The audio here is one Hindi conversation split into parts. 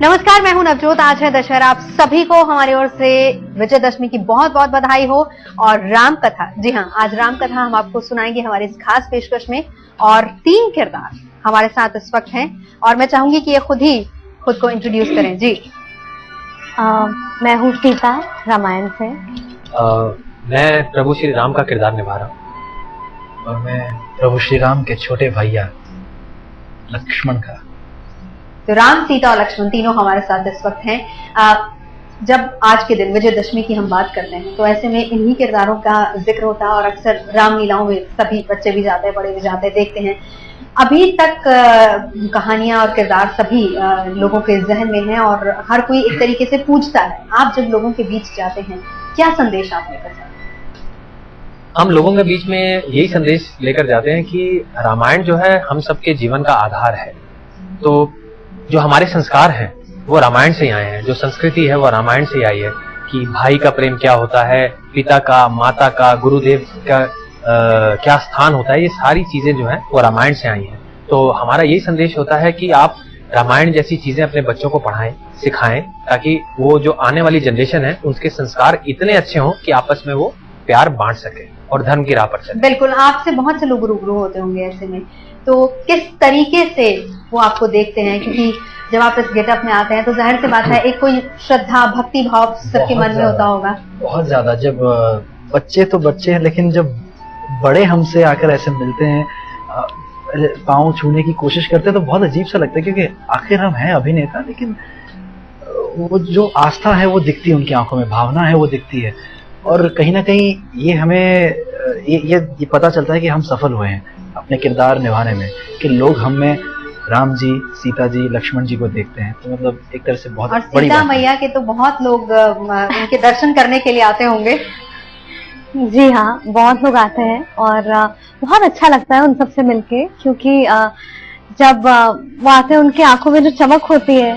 नमस्कार, मैं हूं नवजोत। आज है दशहरा। आप सभी को हमारी ओर से विजयदशमी की बहुत बहुत बधाई हो। और राम कथा, जी हां, आज राम कथा हम आपको सुनाएंगे हमारे इस खास पेशकश में। और 3 किरदार हमारे साथ इस वक्त हैं और मैं चाहूंगी कि ये खुद को इंट्रोड्यूस करें। जी, मैं हूँ सीता, रामायण से। मैं प्रभु श्री राम का किरदार निभा रहा हूँ। और मैं प्रभु श्री राम के छोटे भैया लक्ष्मण का। तो राम, सीता और लक्ष्मण तीनों हमारे साथ इस वक्त हैं। जब आज के दिन विजयदशमी की हम बात करते हैं तो ऐसे में इन्हीं किरदारों का जिक्र होता है और अक्सर रामलीलाओं में सभी बच्चे भी जाते हैं, बड़े भी जाते हैं, देखते हैं। अभी तक कहानियां और किरदार सभी लोगों के जहन में हैं और हर कोई एक तरीके से पूछता है। आप जब लोगों के बीच जाते हैं, क्या संदेश आप लेकर जाते हैं? हम लोगों के बीच में यही संदेश लेकर जाते हैं कि रामायण जो है हम सबके जीवन का आधार है। तो जो हमारे संस्कार हैं वो रामायण से ही आए हैं, जो संस्कृति है वो रामायण से ही आई है कि भाई का प्रेम क्या होता है, पिता का, माता का, गुरुदेव का क्या स्थान होता है, ये सारी चीजें जो हैं वो रामायण से आई हैं। तो हमारा यही संदेश होता है कि आप रामायण जैसी चीजें अपने बच्चों को पढ़ाएं, सिखाएं, ताकि वो जो आने वाली जनरेशन है उनके संस्कार इतने अच्छे हों कि आपस में वो प्यार बांट सके और धर्म की राह पर चले। बिल्कुल, आपसे बहुत से लोग रूबरू होते होंगे ऐसे में, तो किस तरीके से वो आपको देखते हैं? क्योंकि जब आप इस गेटअप में आते हैं तो जाहिर सी बात है एक कोई श्रद्धा, भक्ति भाव सबके मन में होता होगा। बहुत ज्यादा। जब बच्चे तो बच्चे हैं, लेकिन जब बड़े हमसे आकर ऐसे मिलते हैं, पाँव छूने की कोशिश करते हैं तो बहुत अजीब सा लगता है, क्योंकि आखिर हम हैं अभिनेता, लेकिन वो जो आस्था है वो दिखती है उनकी आंखों में, भावना है वो दिखती है। और कहीं ना कहीं ये हमें ये पता चलता है कि हम सफल हुए हैं अपने किरदार निभाने में, कि लोग हम में राम जी, सीता जी, लक्ष्मण जी को देखते हैं। तो मतलब एक तरह से बहुत बड़ी सीता मैया के तो बहुत लोग उनके दर्शन करने के लिए आते होंगे। जी हाँ, बहुत लोग आते हैं और बहुत अच्छा लगता है उन सबसे मिलके, क्योंकि जब वो आते हैं उनकी आंखों में जो चमक होती है,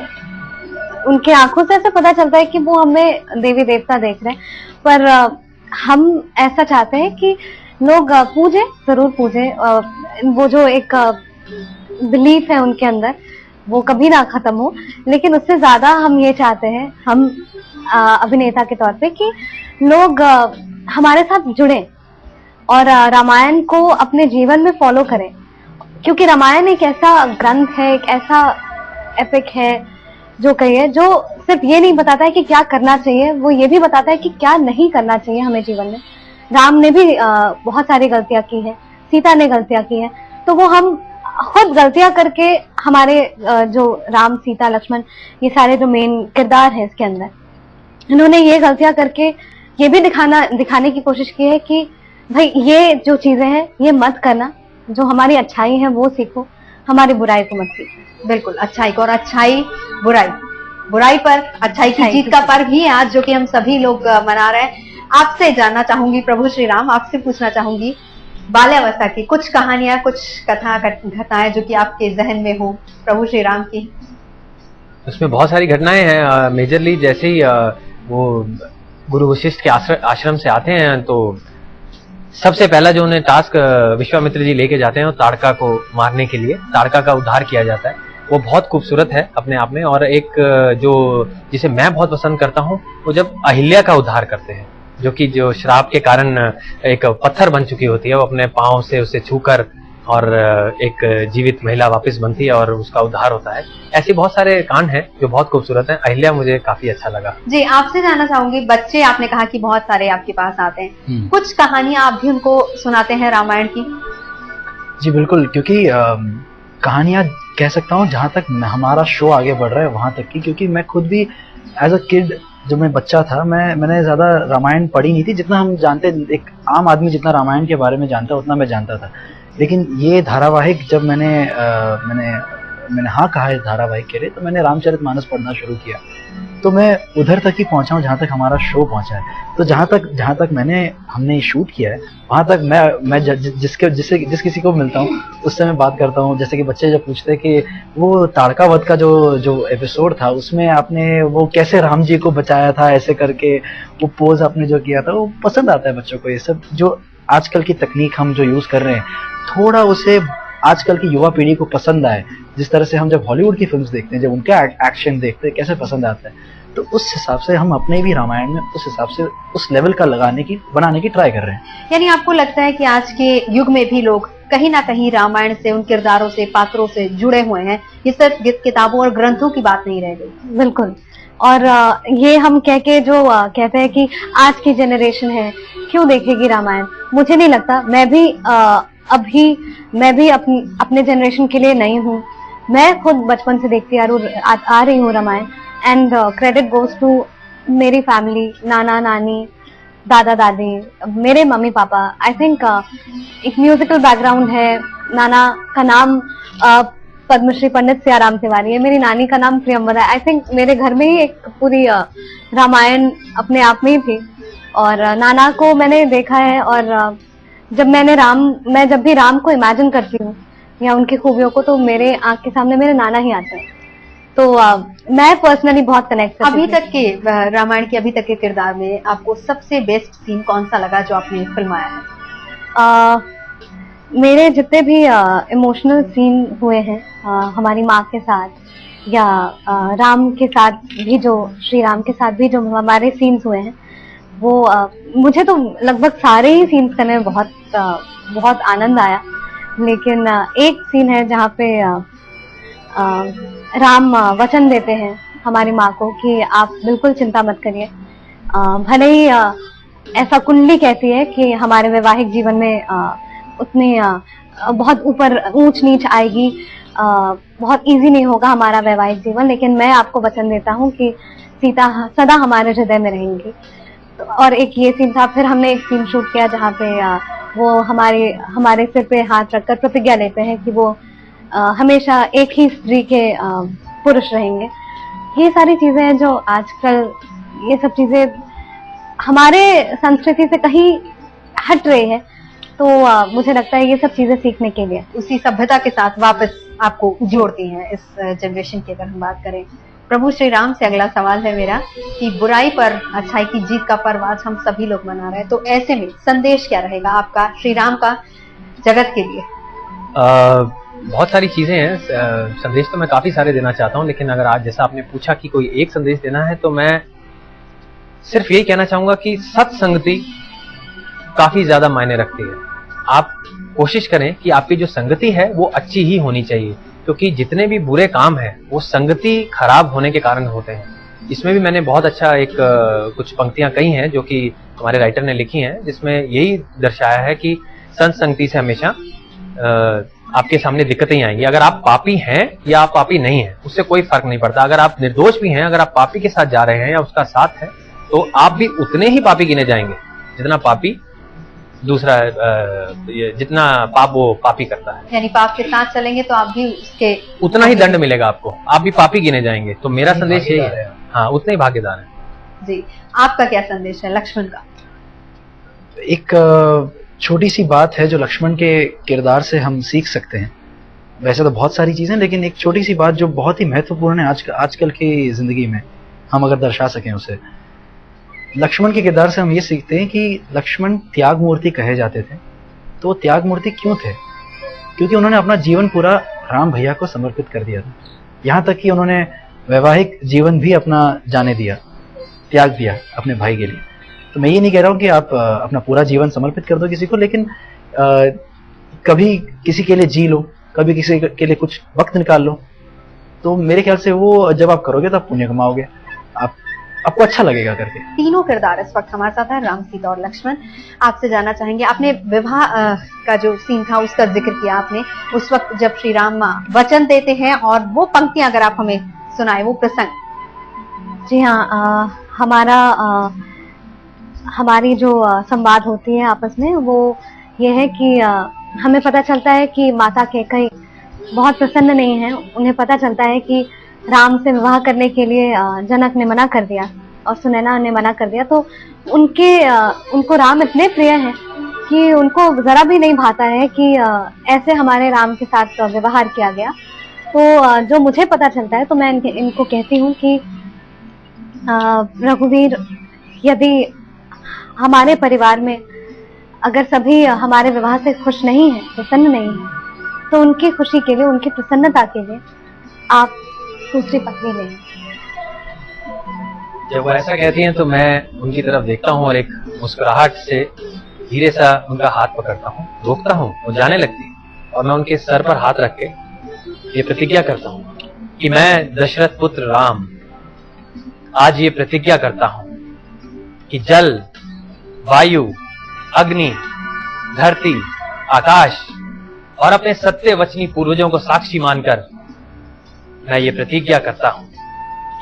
उनके आंखों से ऐसे पता चलता है कि वो हमें देवी देवता देख रहे हैं। पर हम ऐसा चाहते हैं कि लोग पूजे, जरूर पूजे। वो जो एक बिलीफ है उनके अंदर वो कभी ना खत्म हो। लेकिन उससे ज्यादा हम ये चाहते हैं, हम अभिनेता के तौर पे, कि लोग हमारे साथ जुड़े और रामायण को अपने जीवन में फॉलो करें। क्योंकि रामायण एक ऐसा ग्रंथ है, एक ऐसा एपिक है जो कहिए, जो सिर्फ ये नहीं बताता है कि क्या करना चाहिए, वो ये भी बताता है कि क्या नहीं करना चाहिए हमें जीवन में। राम ने भी बहुत सारी गलतियां की हैं, सीता ने गलतियां की हैं, तो वो हम खुद गलतियां करके, हमारे जो राम, सीता, लक्ष्मण, ये सारे जो मेन किरदार हैं इसके अंदर, इन्होंने ये गलतियां करके ये भी दिखाने की कोशिश की है कि भाई ये जो चीजें हैं ये मत करना, जो हमारी अच्छाई है वो सीखो, हमारी बुराई को मत सीखो। बिल्कुल, अच्छाई को, और अच्छाई बुराई पर अच्छाई की जीत का पर्व ही है आज, जो कि हम सभी लोग मना रहे हैं। आपसे जानना चाहूंगी प्रभु श्री राम, आपसे पूछना चाहूंगी बाल्यावस्था की कुछ कहानियां, कुछ कथा घटनाएं जो कि आपके जहन में हो प्रभु श्री राम की। उसमें बहुत सारी घटनाएं हैं। मेजरली जैसे ही वो गुरु वशिष्ठ के आश्रम से आते हैं तो सबसे पहला जो उन्हें टास्क विश्वामित्र जी लेके जाते हैं वो ताड़का को मारने के लिए, ताड़का का उद्धार किया जाता है। वो बहुत खूबसूरत है अपने आप में। और एक जो जिसे मैं बहुत पसंद करता हूँ, वो जब अहिल्या का उद्धार करते हैं, जो श्राप के कारण एक पत्थर बन चुकी होती है, वो अपने पांव से उसे छूकर और एक जीवित महिला वापस बनती है और उसका उद्धार होता है। ऐसे बहुत सारे कांड हैं जो बहुत खूबसूरत हैं। अहिल्या मुझे काफी अच्छा लगा। जी, आपसे जानना चाहूंगी, बच्चे आपने कहा कि बहुत सारे आपके पास आते हैं, कुछ कहानियां आप भी उनको सुनाते हैं रामायण की? जी बिल्कुल, क्योंकि कहानियां कह सकता हूँ जहाँ तक हमारा शो आगे बढ़ रहा है वहां तक की, क्योंकि मैं खुद भी एज अ किड, जब मैं बच्चा था, मैंने ज्यादा रामायण पढ़ी नहीं थी। जितना हम जानते, एक आम आदमी जितना रामायण के बारे में जानता उतना मैं जानता था। लेकिन ये धारावाहिक जब मैंने हाँ कहा इस धारावाहिक के लिए, तो मैंने रामचरितमानस पढ़ना शुरू किया। तो मैं उधर तक ही पहुंचा हूँ जहाँ तक हमारा शो पहुंचा है। तो जहाँ तक हमने शूट किया है, वहां तक मैं जिस किसी को मिलता हूँ उससे मैं बात करता हूँ। जैसे कि बच्चे जब पूछते हैं कि वो ताड़का वध का जो एपिसोड था, उसमें आपने वो कैसे राम जी को बचाया था, ऐसे करके वो पोज आपने जो किया था, वो पसंद आता है बच्चों को। ये सब जो आजकल की तकनीक हम जो यूज कर रहे हैं, थोड़ा उसे आजकल की युवा पीढ़ी को पसंद आए, जिस तरह से हम जब हॉलीवुड की फिल्म्स देखते हैं, जब उनका एक्शन देखते हैं कैसे पसंद आता है, तो उस हिसाब से हम अपने भी रामायण में उस हिसाब से उस लेवल का बनाने की ट्राई कर रहे हैं। यानी आपको लगता है कि आज के युग में भी लोग कहीं ना कहीं रामायण से, उन किरदारों से, पात्रों से जुड़े हुए हैं, ये सिर्फ किताबों और ग्रंथों की बात नहीं रह गई। बिल्कुल। और ये हम कह के जो कहते हैं कि आज की जनरेशन है क्यों देखेगी रामायण, मुझे नहीं लगता। मैं भी अपने जनरेशन के लिए नई हूँ। मैं खुद बचपन से देखती आ रही हूँ Ramayan, and credit goes to मेरी फैमिली, नाना नानी, दादा दादी, मेरे मम्मी पापा। आई थिंक एक म्यूजिकल बैकग्राउंड है। नाना का नाम पद्मश्री पंडित सियाराम तिवारी है, मेरी नानी का नाम प्रियंवदा है। आई थिंक मेरे घर में ही एक पूरी रामायण अपने आप में ही थी, और नाना को मैंने देखा है। और मैं जब भी राम को इमेजिन करती हूँ या उनकी खूबियों को, तो मेरे आंख के सामने मेरे नाना ही आते हैं। तो मैं पर्सनली बहुत कनेक्ट करती हूँ। अभी तक के रामायण के अभी तक के किरदार में आपको सबसे बेस्ट सीन कौन सा लगा जो आपने फिल्माया है? मेरे जितने भी इमोशनल सीन हुए हैं हमारी माँ के साथ, या राम के साथ भी, जो श्री राम के साथ भी जो हमारे सीन्स हुए हैं, वो मुझे तो लगभग सारे ही सीन्स करने में बहुत आनंद आया। लेकिन एक सीन है जहाँ पे राम वचन देते हैं हमारी माँ को कि आप बिल्कुल चिंता मत करिए, भले ही ऐसा कुंडली कहती है कि हमारे वैवाहिक जीवन में उतनी बहुत ऊपर ऊंच नीच आएगी, बहुत इजी नहीं होगा हमारा वैवाहिक जीवन, लेकिन मैं आपको वचन देता हूँ कि सीता सदा हमारे हृदय में रहेंगी। और एक ये सीन था। फिर हमने एक सीन शूट किया जहाँ पे वो हमारे सिर पे हाथ रखकर प्रतिज्ञा लेते हैं कि वो हमेशा एक ही स्त्री के पुरुष रहेंगे। ये सारी चीजें हैं जो आजकल, ये सब चीजें हमारे संस्कृति से कहीं हट रही है, तो मुझे लगता है ये सब चीजें सीखने के लिए उसी सभ्यता के साथ वापस आपको जोड़ती हैं इस जनरेशन की। अगर हम बात करें प्रभु श्री राम से, अगला सवाल है मेरा कि बुराई पर अच्छाई की जीत का पर्व आज हम सभी लोग मना रहे हैं, तो ऐसे में संदेश क्या रहेगा आपका श्री राम का जगत के लिए? बहुत सारी चीजें हैं। संदेश तो मैं काफी सारे देना चाहता हूं, लेकिन अगर आज जैसा आपने पूछा कि कोई एक संदेश देना है, तो मैं सिर्फ यही कहना चाहूंगा कि सत्संगति काफी ज्यादा मायने रखती है। आप कोशिश करें कि आपकी जो संगति है वो अच्छी ही होनी चाहिए, क्योंकि जितने भी बुरे काम हैं वो संगति खराब होने के कारण होते हैं। इसमें भी मैंने बहुत अच्छा एक कुछ पंक्तियां कही हैं जो कि हमारे राइटर ने लिखी हैं, जिसमें यही दर्शाया है कि संत संगति से हमेशा आपके सामने दिक्कतें ही आएंगी। अगर आप पापी हैं या आप पापी नहीं हैं, उससे कोई फर्क नहीं पड़ता। अगर आप निर्दोष भी हैं, अगर आप पापी के साथ जा रहे हैं या उसका साथ है, तो आप भी उतने ही पापी गिने जाएंगे जितना पापी दूसरा जितना पाप वो पापी करता है। यानी पाप के साथ चलेंगे तो आप भी उसके उतना ही दंड मिलेगा आपको, आप भी पापी गिने जाएंगे। तो मेरा संदेश यही है, हाँ, उतने ही भागीदार है। जी, आपका क्या संदेश है लक्ष्मण का? एक छोटी सी बात है जो लक्ष्मण के किरदार से हम सीख सकते हैं। वैसे तो बहुत सारी चीजें, लेकिन एक छोटी सी बात जो बहुत ही महत्वपूर्ण है आजकल की जिंदगी में, हम अगर दर्शा सकें उसे। लक्ष्मण के किरदार से हम ये सीखते हैं कि लक्ष्मण त्याग मूर्ति कहे जाते थे। तो वो त्याग मूर्ति क्यों थे? क्योंकि उन्होंने अपना जीवन पूरा राम भैया को समर्पित कर दिया था। यहाँ तक कि उन्होंने वैवाहिक जीवन भी अपना जाने दिया, त्याग दिया अपने भाई के लिए। तो मैं ये नहीं कह रहा हूँ कि आप अपना पूरा जीवन समर्पित कर दो किसी को, लेकिन कभी किसी के लिए जी लो, कभी किसी के लिए कुछ वक्त निकाल लो। तो मेरे ख्याल से वो जब आप करोगे तो आप पुण्य कमाओगे, आपको अच्छा लगेगा करके। तीनों किरदार इस वक्त हमारे साथ है, राम, सीता और लक्ष्मण। आपसे जानना चाहेंगे, आपने विवाह का जो सीन था उसका जिक्र किया आपने, उस वक्त जब श्री राम वचन देते हैं, और वो पंक्तियां अगर आप हमें सुनाए, वो प्रसंग। जी हाँ, हमारी जो संवाद होती है आपस में, वो ये है कि हमें पता चलता है कि माता कैकेयी बहुत प्रसन्न नहीं है। उन्हें पता चलता है कि राम से विवाह करने के लिए जनक ने मना कर दिया और सुनैना ने मना कर दिया। तो उनको राम इतने प्रिय हैं कि उनको जरा भी नहीं भाता है कि ऐसे हमारे राम के साथ व्यवहार किया गया। तो जो मुझे पता चलता है, तो मैं इनको कहती हूँ कि रघुवीर, यदि हमारे परिवार में अगर सभी हमारे विवाह से खुश नहीं है, प्रसन्न नहीं है, तो उनकी खुशी के लिए, उनकी प्रसन्नता के लिए आप दूसरी पत्नी लें। जब वो ऐसा कहती हैं तो मैं उनकी तरफ देखता हूँ और एक मुस्कुराहट से धीरे सा उनका हाथ पकड़ता हूँ, रोकता हूँ, वो जाने लगती है और मैं उनके सर पर हाथ रख के ये प्रतिज्ञा करता हूँ कि मैं दशरथ पुत्र राम आज ये प्रतिज्ञा करता हूँ कि जल, वायु, अग्नि, धरती, आकाश और अपने सत्य वचनी पूर्वजों को साक्षी मानकर मैं ये प्रतिज्ञा करता हूँ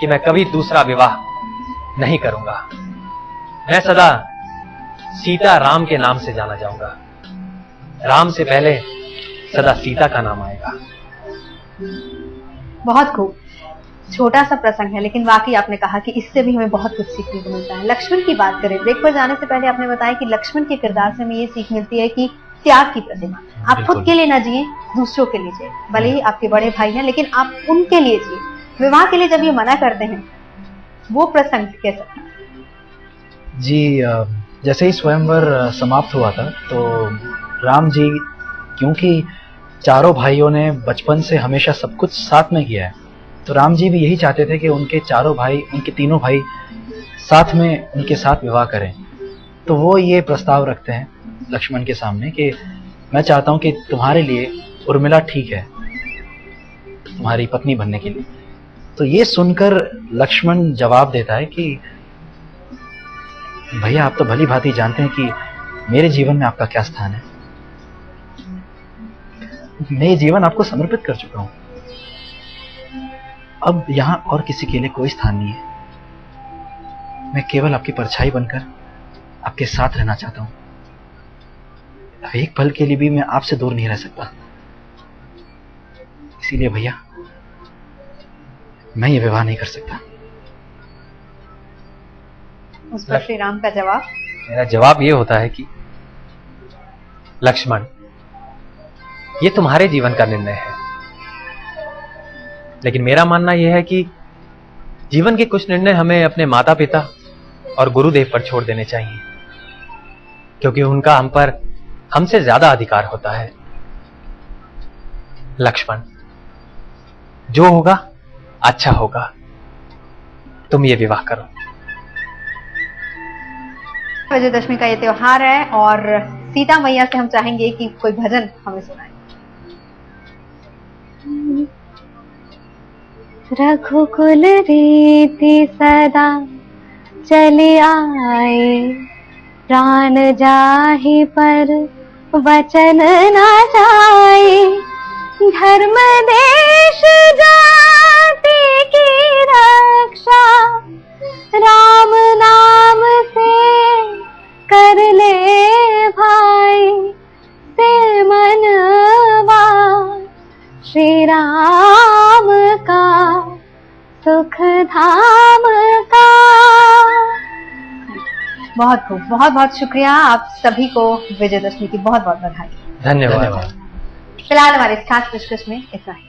कि मैं कभी दूसरा विवाह नहीं करूंगा। मैं सदा सीता राम के नाम से जाना जाऊंगा। राम से पहले सदा सीता का नाम आएगा। बहुत खूब। छोटा सा प्रसंग है लेकिन वाकई आपने कहा कि इससे भी हमें बहुत कुछ सीखने को मिलता है। लक्ष्मण की बात करें, ब्रेक पर जाने से पहले आपने बताया कि लक्ष्मण के किरदार से हमें ये सीख मिलती है कि त्याग की प्रतिमा। आप खुद के लिए ना जिए, दूसरों के लिए जिए। भले ही आपके बड़े भाई हैं लेकिन आप उनके लिए जिए। विवाह के लिए जब ये मना करते हैं वो प्रसंग कैसा था? जी, जैसे ही स्वयंवर समाप्त हुआ था तो राम जी, क्योंकि चारों भाइयों ने बचपन से हमेशा सब कुछ साथ में किया है, तो राम जी भी यही चाहते थे कि उनके चारों भाई, उनके तीनों भाई साथ में उनके साथ विवाह करें। तो वो ये प्रस्ताव रखते हैं लक्ष्मण के सामने कि मैं चाहता हूं कि तुम्हारे लिए उर्मिला ठीक है तुम्हारी पत्नी बनने के लिए। तो ये सुनकर लक्ष्मण जवाब देता है कि भैया, आप तो भली भांति जानते हैं कि मेरे जीवन में आपका क्या स्थान है। मैं ये जीवन आपको समर्पित कर चुका हूं। अब यहां और किसी के लिए कोई स्थान नहीं है। मैं केवल आपकी परछाई बनकर आपके साथ रहना चाहता हूं। एक पल के लिए भी मैं आपसे दूर नहीं रह सकता। इसीलिए भैया, मैं ये विवाह नहीं कर सकता। उस पर श्री राम का जवाब? मेरा जवाब ये होता है कि लक्ष्मण, ये तुम्हारे जीवन का निर्णय है, लेकिन मेरा मानना यह है कि जीवन के कुछ निर्णय हमें अपने माता पिता और गुरुदेव पर छोड़ देने चाहिए, क्योंकि उनका हम पर हमसे ज्यादा अधिकार होता है। लक्ष्मण, जो होगा अच्छा होगा, तुम ये विवाह करो। विजयदशमी का ये त्योहार है और सीता मैया से हम चाहेंगे कि कोई भजन हमें सुनाए। रघुकुल रीति सदा चली आए, प्राण जाहि पर वचन न जाए। धर्म देश जाति की रक्षा, राम नाम से कर ले भाई। से मनवा श्री राम का, सुख धाम का। बहुत खूब, बहुत बहुत शुक्रिया। आप सभी को विजयदशमी की बहुत बहुत बधाई। धन्यवाद। फिलहाल हमारे इस खास पेशकश में इतना ही।